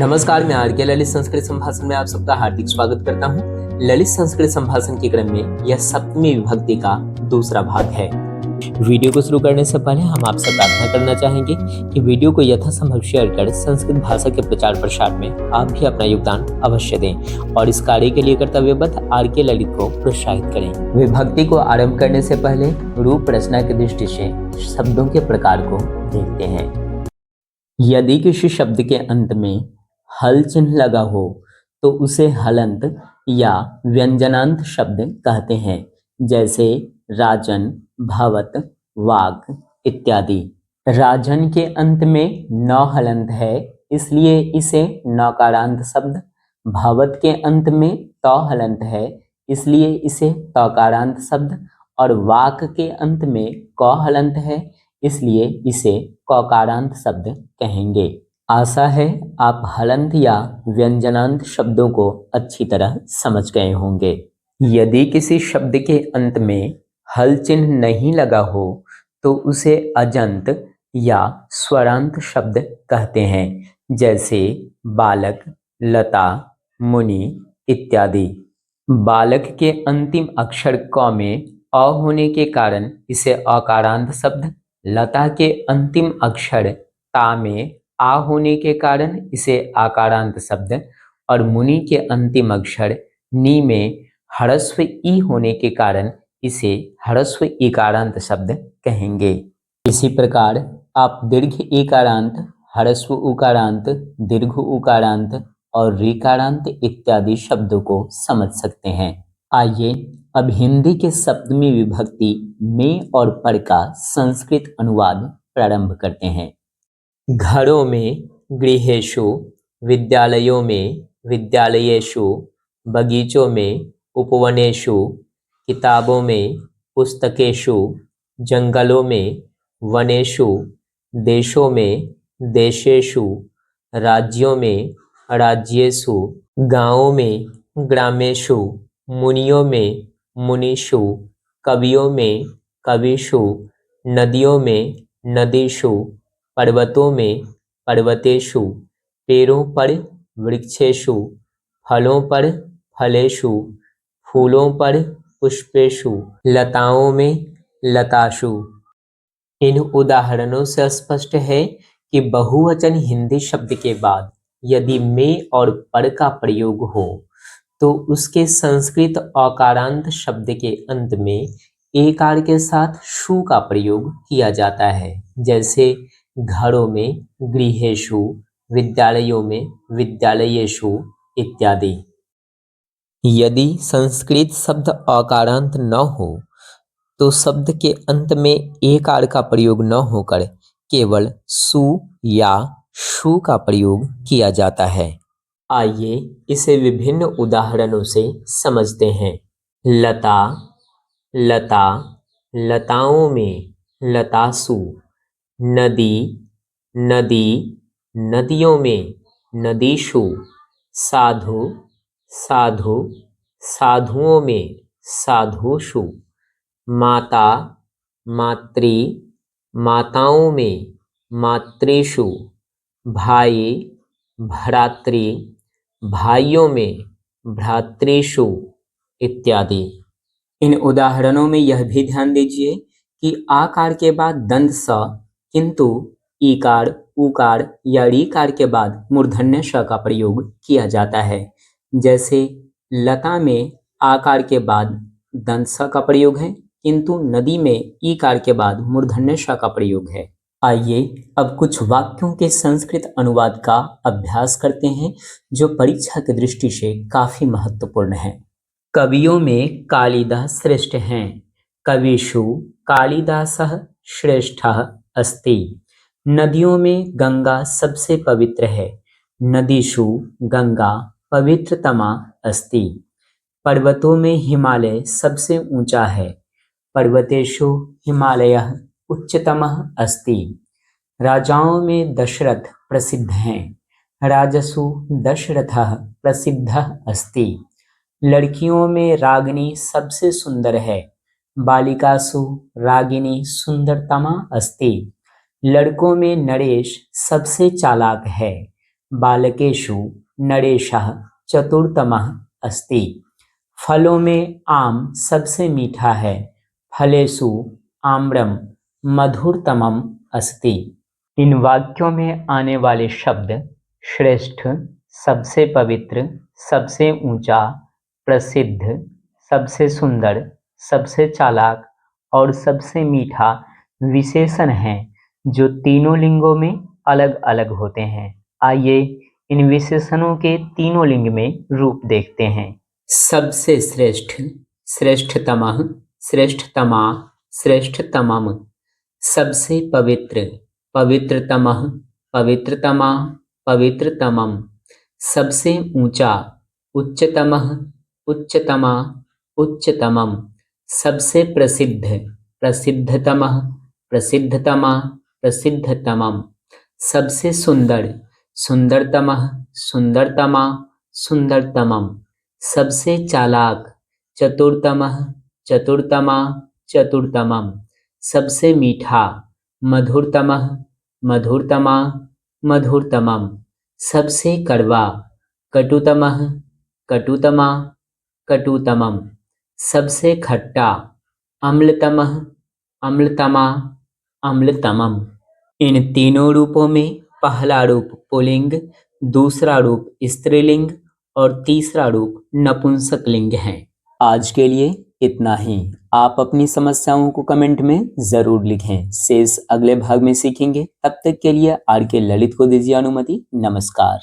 नमस्कार, मैं आर के ललित संस्कृत संभाषण में आप सबका हार्दिक स्वागत करता हूँ। ललित संस्कृत संभाषण के क्रम में यह सप्तमी विभक्ति का दूसरा भाग है। वीडियो को शुरू करने से पहले हम आपसे प्रार्थना करना चाहेंगे कि वीडियो को यथासंभव शेयर कर संस्कृत भाषा के प्रचार प्रसार में आप भी अपना योगदान अवश्य दें और इस कार्य के लिए कर्तव्यबद्ध आर के ललित को प्रोत्साहित करें। विभक्ति को आरंभ करने से पहले रूप रचना की दृष्टि से शब्दों के प्रकार को देखते हैं। यदि किसी शब्द के अंत में हल चिन्ह लगा हो तो उसे हलंत या व्यंजनांत शब्द कहते हैं, जैसे राजन, भवत, वाक इत्यादि। राजन के अंत में न हलंत है, इसलिए इसे नकारांत शब्द। भवत के अंत में त हलंत है, इसलिए इसे तकारांत शब्द। और वाक के अंत में क हलंत है, इसलिए इसे ककारांत शब्द कहेंगे। आशा है आप हलंत या व्यंजनांत शब्दों को अच्छी तरह समझ गए होंगे। यदि किसी शब्द के अंत में हल चिन्ह नहीं लगा हो तो उसे अजंत या स्वरांत शब्द कहते हैं, जैसे बालक, लता, मुनि इत्यादि। बालक के अंतिम अक्षर क में अ होने के कारण इसे अकारांत शब्द, लता के अंतिम अक्षर ता में आ होने के कारण इसे आकारांत शब्द और मुनि के अंतिम अक्षर नी में ह्रस्व ई होने के कारण इसे ह्रस्व इकारांत शब्द कहेंगे। इसी प्रकार आप दीर्घ इकारांत, ह्रस्व उकारांत, दीर्घ उकारांत और ऋकारांत इत्यादि शब्दों को समझ सकते हैं। आइए अब हिंदी के सप्तमी विभक्ति में और पर का संस्कृत अनुवाद प्रारंभ करते हैं। घरों में गृहेषु, विद्यालयों में विद्यालयेषु, बगीचों में उपवनेषु, किताबों में पुस्तकेषु, जंगलों में वनेषु, देशों में देशेषु, राज्यों में राज्येषु, गाँवों में ग्रामेषु, मुनियों में मुनीषु, कवियों में कविषु, नदियों में नदीषु, पर्वतों में पर्वतेषु, पेड़ों पर वृक्षेषु, फलों पर फलेषु, फूलों पर पुष्पेषु, लताओं में लताषु। इन उदाहरणों से स्पष्ट है कि बहुवचन हिंदी शब्द के बाद यदि में और पर का प्रयोग हो तो उसके संस्कृत अकारांत शब्द के अंत में एकार के साथ शु का प्रयोग किया जाता है, जैसे घरों में गृहेषु, विद्यालयों में विद्यालयेषु इत्यादि। यदि संस्कृत शब्द अकारांत न हो तो शब्द के अंत में एकार का प्रयोग न होकर केवल सु या शु का प्रयोग किया जाता है। आइए इसे विभिन्न उदाहरणों से समझते हैं। लता, लता, लताओं में लतासु। नदी, नदी, नदियों में नदीषु। साधु, साधु, साधुओं में साधुषु। माता, मातृ, माताओं में मातृषु। भाई, भ्रातृ, भाइयों में भ्रातृषु इत्यादि। इन उदाहरणों में यह भी ध्यान दीजिए कि आकार के बाद दंत स, किंतु ईकार, उकार या ऋकार के बाद मूर्धन्य श का प्रयोग किया जाता है, जैसे लता में आकार के बाद दंत स का प्रयोग है, किंतु नदी में ईकार के बाद मूर्धन्य श का प्रयोग है। आइए अब कुछ वाक्यों के संस्कृत अनुवाद का अभ्यास करते हैं जो परीक्षा की दृष्टि से काफी महत्वपूर्ण है। कवियों में कालिदास श्रेष्ठ हैं। कविषु कालिदासः श्रेष्ठः अस्ति। नदियों में गंगा सबसे पवित्र है। नदीषु गंगा पवित्रतमा अस्ति। पर्वतों में हिमालय सबसे ऊंचा है। पर्वतेषु हिमालयः उच्चतमः अस्ति। राजाओं में दशरथ प्रसिद्ध हैं। राजसु दशरथः प्रसिद्धः अस्ति। लड़कियों में रागिनी सबसे सुंदर है। बालिकासु रागिनी सुंदरतमा अस्ति। लड़कों में नरेश सबसे चालाक है। बालकेषु नरेशः चतुर्थतमः अस्ति। फलों में आम सबसे मीठा है। फलेषु आम्रम मधुरतमम अस्ति। इन वाक्यों में आने वाले शब्द श्रेष्ठ, सबसे पवित्र, सबसे ऊंचा, प्रसिद्ध, सबसे सुंदर, सबसे चालाक और सबसे मीठा विशेषण हैं जो तीनों लिंगों में अलग अलग होते हैं। आइए इन विशेषणों के तीनों लिंग में रूप देखते हैं। सबसे श्रेष्ठ, श्रेष्ठतमः, श्रेष्ठतमा, श्रेष्ठतमम्। सबसे पवित्र, पवित्रतमः, पवित्रतमा, पवित्रतमम्। सबसे ऊंचा, उच्चतमः, उच्चतमा, उच्चतमम्। सबसे प्रसिद्ध, प्रसिद्धतमः, प्रसिद्धतमा, प्रसिद्धतमम्। सबसे सुंदर, सुंदरतमः, सुंदरतमा, सुंदरतमम्। सबसे चालाक, चतुरतमः, चतुरतमा, चतुरतमम्। सबसे मीठा, मधुरतमः, मधुरतमा, मधुरतमम्। सबसे कड़वा, कटुतमः, कटुतमा, कटुतमम्। सबसे खट्टा, अम्लतमः, अम्लतमा, अम्लतमम्। इन तीनों रूपों में पहला रूप पुल्लिंग, दूसरा रूप स्त्रीलिंग और तीसरा रूप नपुंसकलिंग है। आज के लिए इतना ही। आप अपनी समस्याओं को कमेंट में जरूर लिखें। शेष अगले भाग में सीखेंगे। तब तक के लिए आर के ललित को दीजिए अनुमति। नमस्कार।